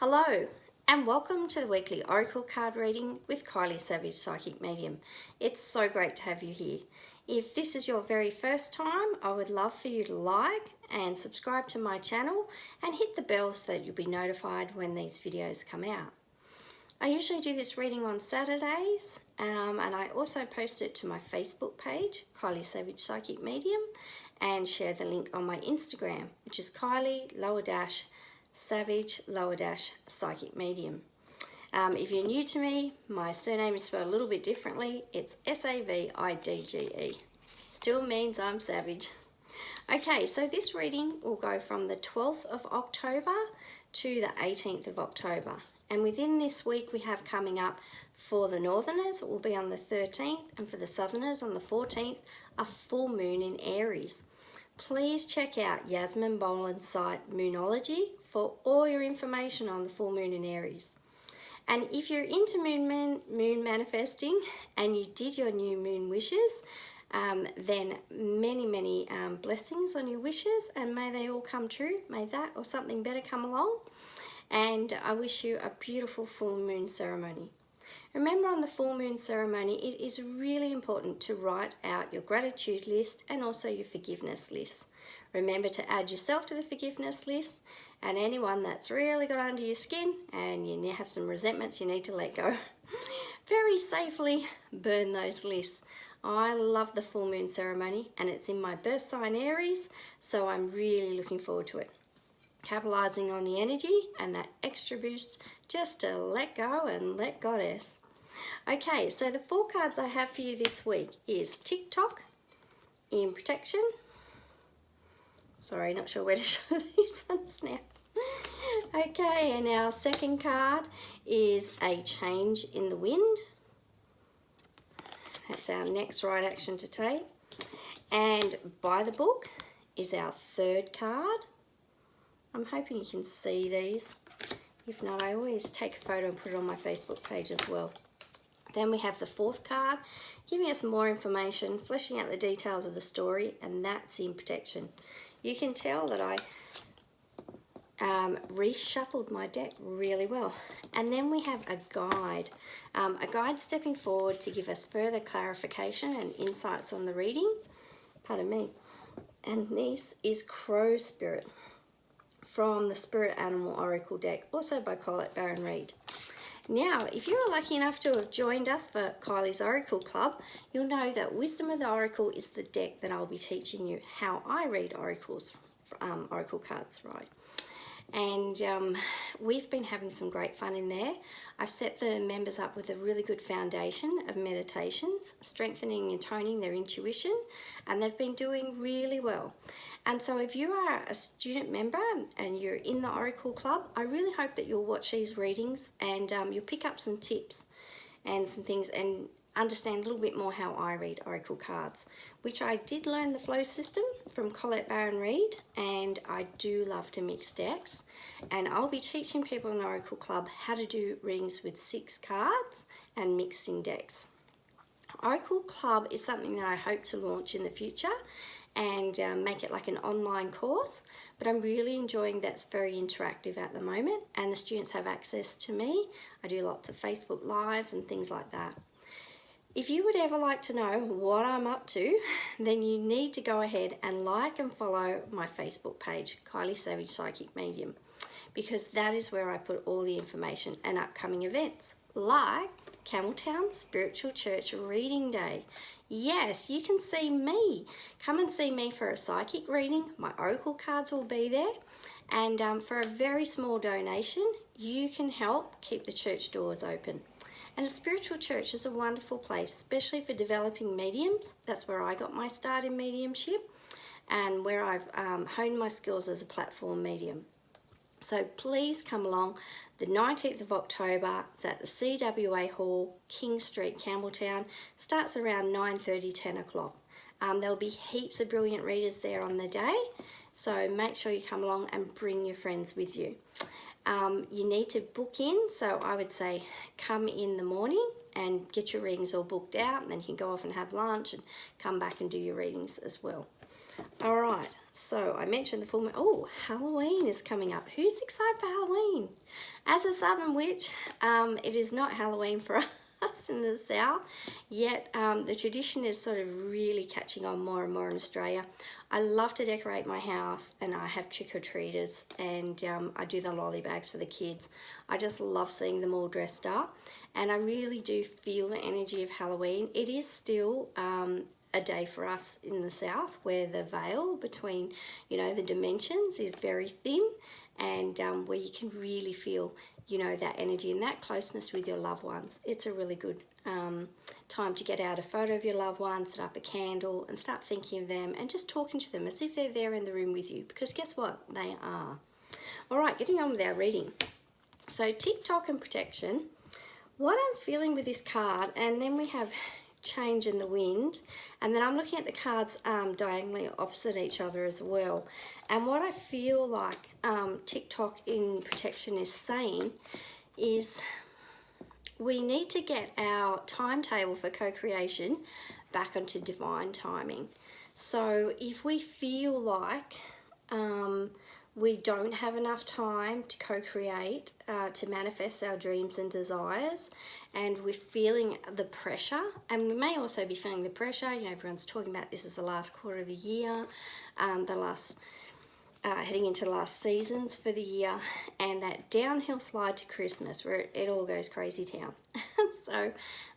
Hello and welcome to the weekly Oracle card reading with Kylie Savage, Psychic Medium. It's so great to have you here. If this is your very first time, I would love for you to like and subscribe to my channel and hit the bell so that you'll be notified when these videos come out. I usually do this reading on Saturdays and I also post it to my Facebook page, Kylie Savage, Psychic Medium, and share the link on my Instagram, which is Kylie_Savage_Psychic Medium. If you're new to me, my surname is spelled a little bit differently. It's Savidge. Still means I'm savage. Okay, so this reading will go from the 12th of October to the 18th of October. And within this week we have coming up for the Northerners, it will be on the 13th, and for the Southerners on the 14th, a full moon in Aries. Please check out Yasmin Boland's site Moonology for all your information on the full moon in Aries. And if you're into moon manifesting and you did your new moon wishes, then many blessings on your wishes, and may they all come true. May that or something better come along. And I wish you a beautiful full moon ceremony. Remember, on the full moon ceremony, it is really important to write out your gratitude list and also your forgiveness list. Remember to add yourself to the forgiveness list, and anyone that's really got under your skin and you have some resentments you need to let go. Very safely burn those lists. I love the full moon ceremony and it's in my birth sign Aries, so I'm really looking forward to it. Capitalizing on the energy and that extra boost just to let go and let Goddess. Okay, so the 4 cards I have for you this week is TikTok, in protection. Sorry, not sure where to show these ones now. Okay, and our second card is a change in the wind. That's our next right action to take. And by the book is our third card. I'm hoping you can see these. If not, I always take a photo and put it on my Facebook page as well. Then we have the fourth card, giving us more information, fleshing out the details of the story, and that's in protection. You can tell that I reshuffled my deck really well. And then we have a guide stepping forward to give us further clarification and insights on the reading. Pardon me. And this is Crow Spirit from the Spirit Animal Oracle deck, also by Colette Baron-Reid. Now, if you're lucky enough to have joined us for Kylie's Oracle Club, you'll know that Wisdom of the Oracle is the deck that I'll be teaching you how I read oracles, oracle cards, right? And we've been having some great fun in there. I've set the members up with a really good foundation of meditations, strengthening and toning their intuition, and they've been doing really well. And so if you are a student member and you're in the Oracle Club, I really hope that you'll watch these readings and you'll pick up some tips and some things and understand a little bit more how I read oracle cards, which I did learn the flow system from Colette Baron-Reid, and I do love to mix decks, and I'll be teaching people in the Oracle Club how to do readings with 6 cards and mixing decks. Oracle Club is something that I hope to launch in the future and make it like an online course, but I'm really enjoying that's very interactive at the moment, and the students have access to me. I do lots of Facebook Lives and things like that. If you would ever like to know what I'm up to, then you need to go ahead and like and follow my Facebook page, Kylie Savage, Psychic Medium, because that is where I put all the information and upcoming events, like Campbelltown Spiritual Church Reading Day. Yes, you can see me. Come and see me for a psychic reading. My oracle cards will be there. And for a very small donation, you can help keep the church doors open. And a spiritual church is a wonderful place, especially for developing mediums. That's where I got my start in mediumship and where I've honed my skills as a platform medium. So please come along. The 19th of October, it's at the CWA Hall, King Street, Campbelltown. Starts around 9:30, 10 o'clock. There'll be heaps of brilliant readers there on the day, so make sure you come along and bring your friends with you. You need to book in, so I would say come in the morning and get your readings all booked out, and then you can go off and have lunch and come back and do your readings as well. All right, so I mentioned the full moon. Oh, Halloween is coming up. Who's excited for Halloween? As a Southern witch, it is not Halloween for us in the South, yet the tradition is sort of really catching on more and more in Australia. I love to decorate my house, and I have trick-or-treaters, and I do the lolly bags for the kids. I just love seeing them all dressed up, and I really do feel the energy of Halloween. It is still a day for us in the South where the veil between, you know, the dimensions is very thin, and where you can really feel, you know, that energy and that closeness with your loved ones. It's a really good time to get out a photo of your loved ones, set up a candle and start thinking of them and just talking to them as if they're there in the room with you, because guess what? They are. All right, getting on with our reading. So TikTok and protection. What I'm feeling with this card, and then we have change in the wind, and then I'm looking at the cards diagonally opposite each other as well. And what I feel like TikTok in protection is saying is we need to get our timetable for co-creation back onto divine timing. So if we feel like we don't have enough time to co-create, to manifest our dreams and desires, and we're feeling the pressure, and we may also be feeling the pressure, you know, everyone's talking about this is the last quarter of the year, heading into the last seasons for the year, and that downhill slide to Christmas where it all goes crazy town. So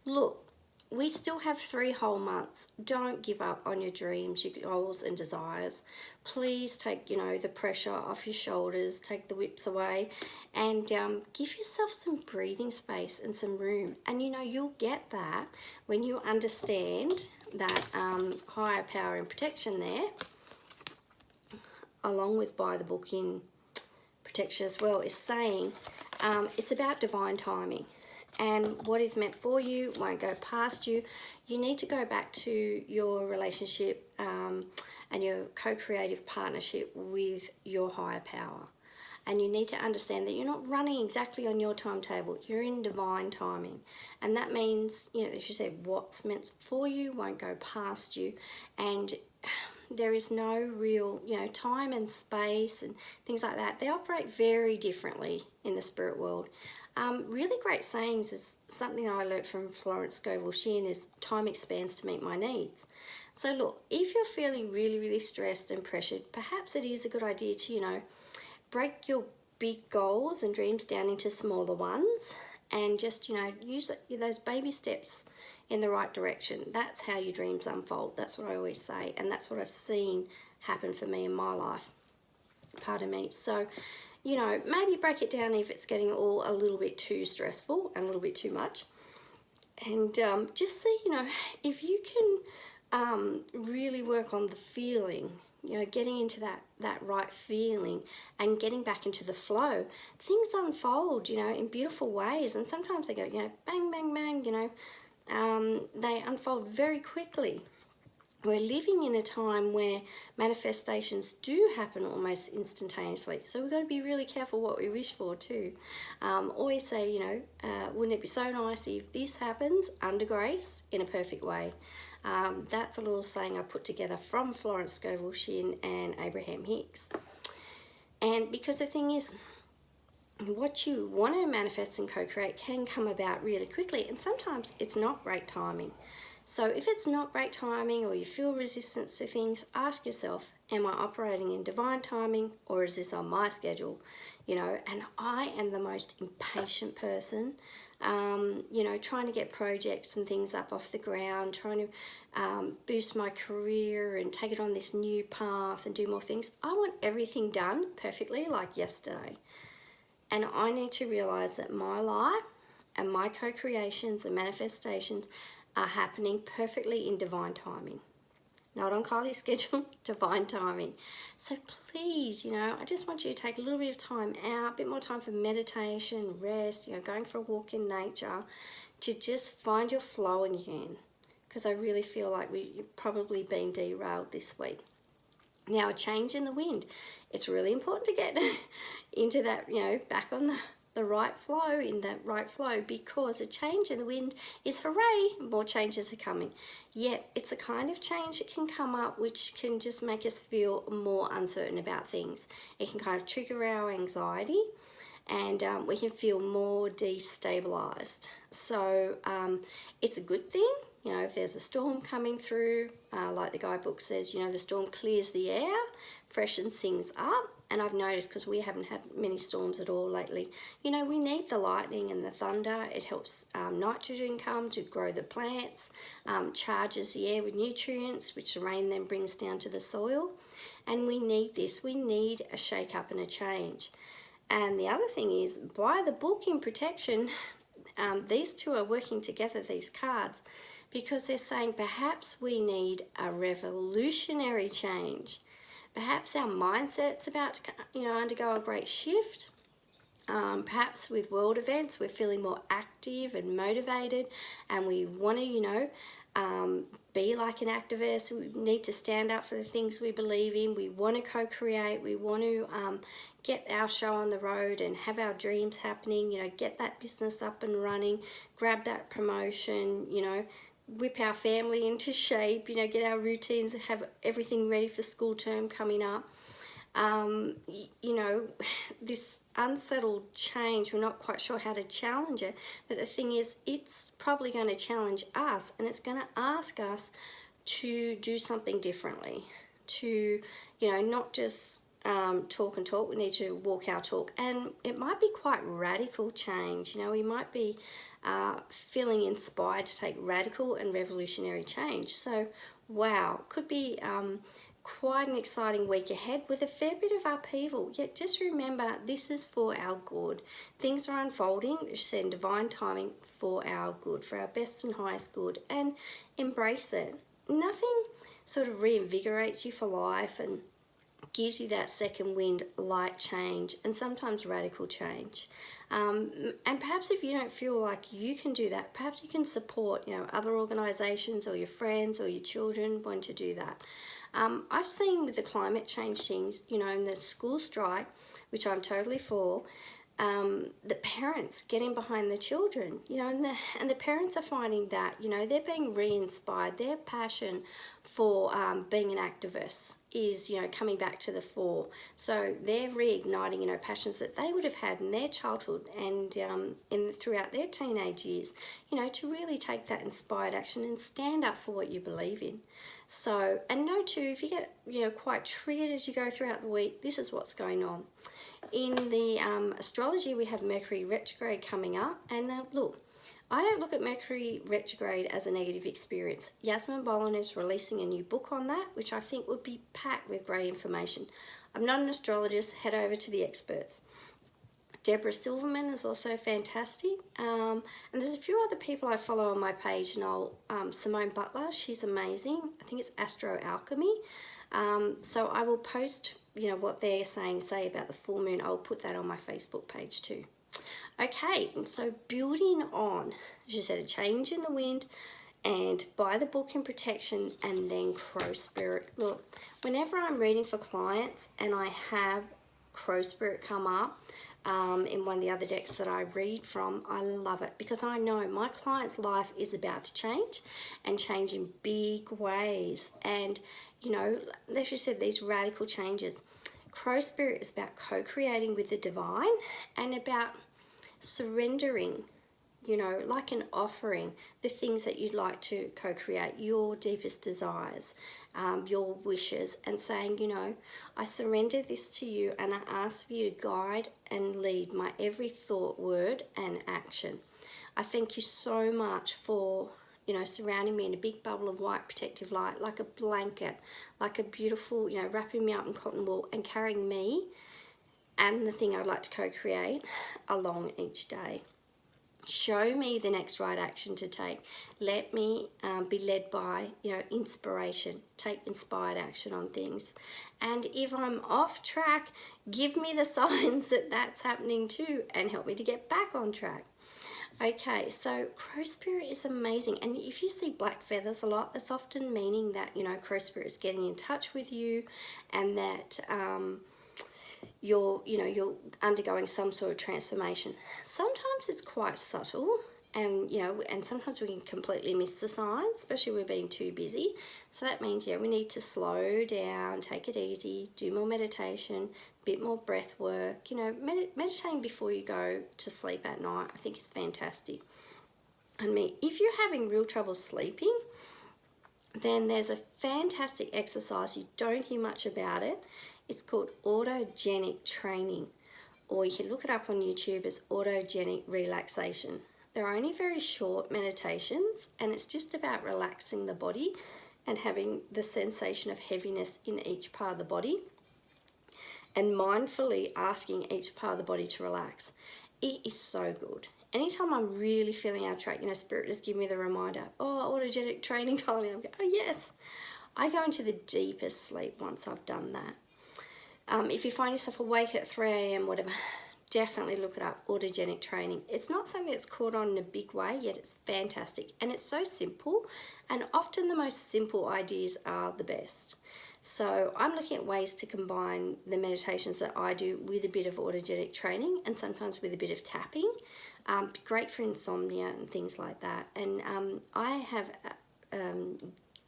look, we still have 3 whole months. Don't give up on your dreams, your goals and desires. Please take, you know, the pressure off your shoulders, take the whips away, and give yourself some breathing space and some room. And you know, you'll get that when you understand that higher power and protection there, along with by the book in protection as well, is saying it's about divine timing. And what is meant for you won't go past you. You need to go back to your relationship and your co-creative partnership with your higher power. And you need to understand that you're not running exactly on your timetable. You're in divine timing. And that means, you know, as you said, what's meant for you won't go past you. And there is no real, you know, time and space and things like that. They operate very differently in the spirit world. Really great sayings is something I learnt from Florence Scovel Shinn is time expands to meet my needs. So look, if you're feeling really, really stressed and pressured, perhaps it is a good idea to, you know, break your big goals and dreams down into smaller ones and just, you know, use those baby steps in the right direction. That's how your dreams unfold. That's what I always say, and that's what I've seen happen for me in my life. Pardon me. So, you know, maybe break it down if it's getting all a little bit too stressful and a little bit too much. And just see, you know, if you can really work on the feeling, you know, getting into that right feeling and getting back into the flow, things unfold, you know, in beautiful ways. And sometimes they go, you know, bang, bang, bang, you know, they unfold very quickly. We're living in a time where manifestations do happen almost instantaneously. So we've got to be really careful what we wish for too. Always say, you know, wouldn't it be so nice if this happens under grace in a perfect way? That's a little saying I put together from Florence Scovel Shinn and Abraham Hicks. And because the thing is, what you want to manifest and co-create can come about really quickly, and sometimes it's not great timing. So if it's not great timing or you feel resistance to things, ask yourself, am I operating in divine timing or is this on my schedule? You know, and I am the most impatient person, you know, trying to get projects and things up off the ground, trying to boost my career and take it on this new path and do more things. I want everything done perfectly like yesterday. And I need to realize that my life and my co-creations and manifestations are happening perfectly in divine timing. Not on Kylie's schedule, divine timing. So please, you know, I just want you to take a little bit of time out, a bit more time for meditation, rest, you know, going for a walk in nature, to just find your flow again. Because I really feel like we've probably been derailed this week. Now, a change in the wind. It's really important to get into that, you know, back on the right flow, in that right flow, because a change in the wind is hooray, more changes are coming. Yet it's a kind of change that can come up which can just make us feel more uncertain about things. It can kind of trigger our anxiety, and we can feel more destabilized. So it's a good thing, you know, if there's a storm coming through, like the guidebook says, you know, the storm clears the air, freshens things up. And I've noticed, because we haven't had many storms at all lately, you know, we need the lightning and the thunder. It helps nitrogen come to grow the plants, charges the air with nutrients, which the rain then brings down to the soil. And we need this. We need a shake up and a change. And the other thing is, by the book in protection, these two are working together, these cards, because they're saying perhaps we need a revolutionary change. Perhaps our mindset's about to, you know, undergo a great shift. Perhaps with world events, we're feeling more active and motivated, and we want to, you know, be like an activist. We need to stand up for the things we believe in. We want to co-create. We want to get our show on the road and have our dreams happening, you know, get that business up and running, grab that promotion, you know, whip our family into shape, you know, get our routines, have everything ready for school term coming up. You know, this unsettled change, we're not quite sure how to challenge it, but the thing is, it's probably going to challenge us, and it's going to ask us to do something differently, to, you know, not just talk and talk. We need to walk our talk, and it might be quite radical change. You know, we might be feeling inspired to take radical and revolutionary change. So wow, could be quite an exciting week ahead with a fair bit of upheaval. Yet just remember, this is for our good. Things are unfolding, it's in divine timing for our good, for our best and highest good, and embrace it. Nothing sort of reinvigorates you for life and gives you that second wind, like change, and sometimes radical change. And perhaps if you don't feel like you can do that, perhaps you can support, you know, other organisations or your friends or your children want to do that. I've seen with the climate change things, you know, in the school strike, which I'm totally for, the parents getting behind the children, you know, and the parents are finding that, you know, they're being re-inspired. Their passion for being an activist is, you know, coming back to the fore. So they're reigniting, you know, passions that they would have had in their childhood and throughout their teenage years, you know, to really take that inspired action and stand up for what you believe in. So, and know too, if you get, you know, quite triggered as you go throughout the week, this is what's going on. In the astrology, we have Mercury retrograde coming up, and look, I don't look at Mercury retrograde as a negative experience. Yasmin Boland is releasing a new book on that, which I think would be packed with great information. I'm not an astrologist, head over to the experts. Deborah Silverman is also fantastic, and there's a few other people I follow on my page, and Simone Butler, she's amazing. I think it's Astro Alchemy. So I will post, you know, what they're say about the full moon. I'll put that on my Facebook page too. Okay, and so building on, as you said, a change in the wind, and by the book in protection, and then Crow Spirit. Look, whenever I'm reading for clients and I have Crow Spirit come up in one of the other decks that I read from, I love it, because I know my client's life is about to change, and change in big ways. And, you know, as you said, these radical changes. Crow Spirit is about co-creating with the divine and about surrendering, you know, like an offering, the things that you'd like to co-create, your deepest desires, your wishes, and saying, you know, I surrender this to you, and I ask for you to guide and lead my every thought, word, and action. I thank you so much for, you know, surrounding me in a big bubble of white protective light, like a blanket, like a beautiful, you know, wrapping me up in cotton wool and carrying me and the thing I'd like to co-create along each day. Show me the next right action to take. Let me be led by, you know, inspiration. Take inspired action on things. And if I'm off track, give me the signs that that's happening too, and help me to get back on track. Okay, so Crow Spirit is amazing, and if you see black feathers a lot, that's often meaning that, you know, Crow Spirit is getting in touch with you, and that you're undergoing some sort of transformation. Sometimes it's quite subtle, and and sometimes we can completely miss the signs, especially when we're being too busy. So that means we need to slow down, take it easy, do more meditation, a bit more breath work. Meditating before you go to sleep at night, I think is fantastic. If you're having real trouble sleeping, then there's a fantastic exercise. You don't hear much about it. It's called autogenic training, or you can look it up on YouTube as autogenic relaxation. They're only very short meditations, and it's just about relaxing the body and having the sensation of heaviness in each part of the body and mindfully asking each part of the body to relax. It is so good. Anytime I'm really feeling out of track, Spirit just give me the reminder, autogenic training, Kylie. I'm going, oh yes. I go into the deepest sleep once I've done that. If you find yourself awake at 3 a.m, whatever, definitely look it up, autogenic training. It's not something that's caught on in a big way, yet it's fantastic. And it's so simple, and often the most simple ideas are the best. So I'm looking at ways to combine the meditations that I do with a bit of autogenic training, and sometimes with a bit of tapping. Great for insomnia and things like that. And I have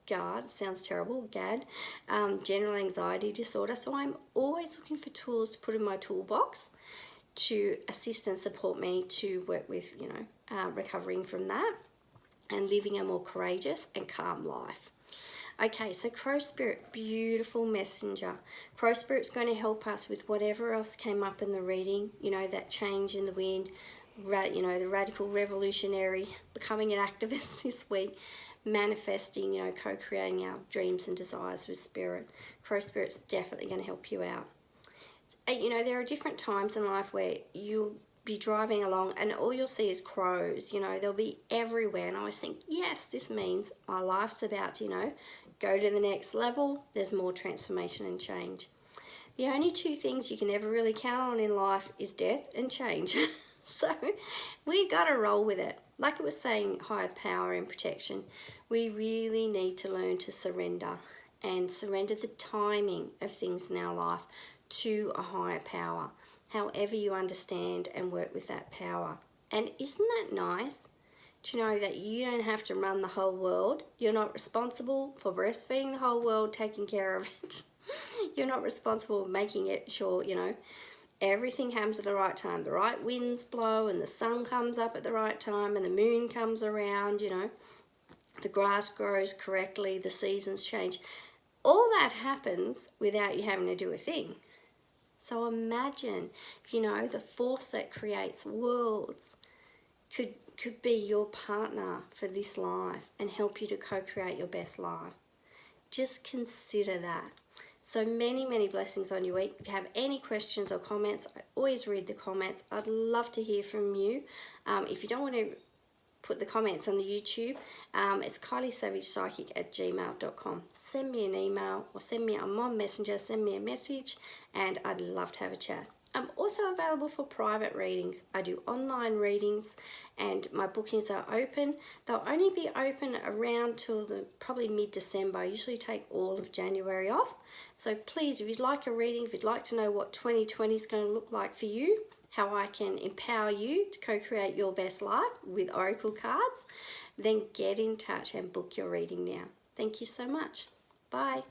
GAD, sounds terrible, GAD, general anxiety disorder. So I'm always looking for tools to put in my toolbox to assist and support me to work with, recovering from that and living a more courageous and calm life. Okay, so Crow Spirit, beautiful messenger. Crow Spirit's going to help us with whatever else came up in the reading, that change in the wind, the radical revolutionary, becoming an activist this week, manifesting, co-creating our dreams and desires with Spirit. Crow Spirit's definitely going to help you out. There are different times in life where you'll be driving along and all you'll see is crows. They'll be everywhere, and I always think, yes, this means my life's about to, go to the next level. There's more transformation and change. The only two things you can ever really count on in life is death and change. So we got to roll with it. Like it was saying, higher power and protection, we really need to learn to surrender and surrender the timing of things in our life to a higher power, however you understand and work with that power. And isn't that nice to know that you don't have to run the whole world? You're not responsible for breastfeeding the whole world, taking care of it. You're not responsible for making it sure, everything happens at the right time. The right winds blow and the sun comes up at the right time and the moon comes around, the grass grows correctly, the seasons change. All that happens without you having to do a thing. So imagine, the force that creates worlds could be your partner for this life and help you to co-create your best life. Just consider that. So many, many blessings on your week. If you have any questions or comments, I always read the comments. I'd love to hear from you. If you don't want to put the comments on the YouTube, it's kyliesavagepsychic@gmail.com. Send me an email or send me on Messenger, send me a message, and I'd love to have a chat. I'm also available for private readings. I do online readings and my bookings are open. They'll only be open around till probably mid-December. I usually take all of January off. So please, if you'd like a reading, if you'd like to know what 2020 is going to look like for you, how I can empower you to co-create your best life with Oracle cards, then get in touch and book your reading now. Thank you so much. Bye.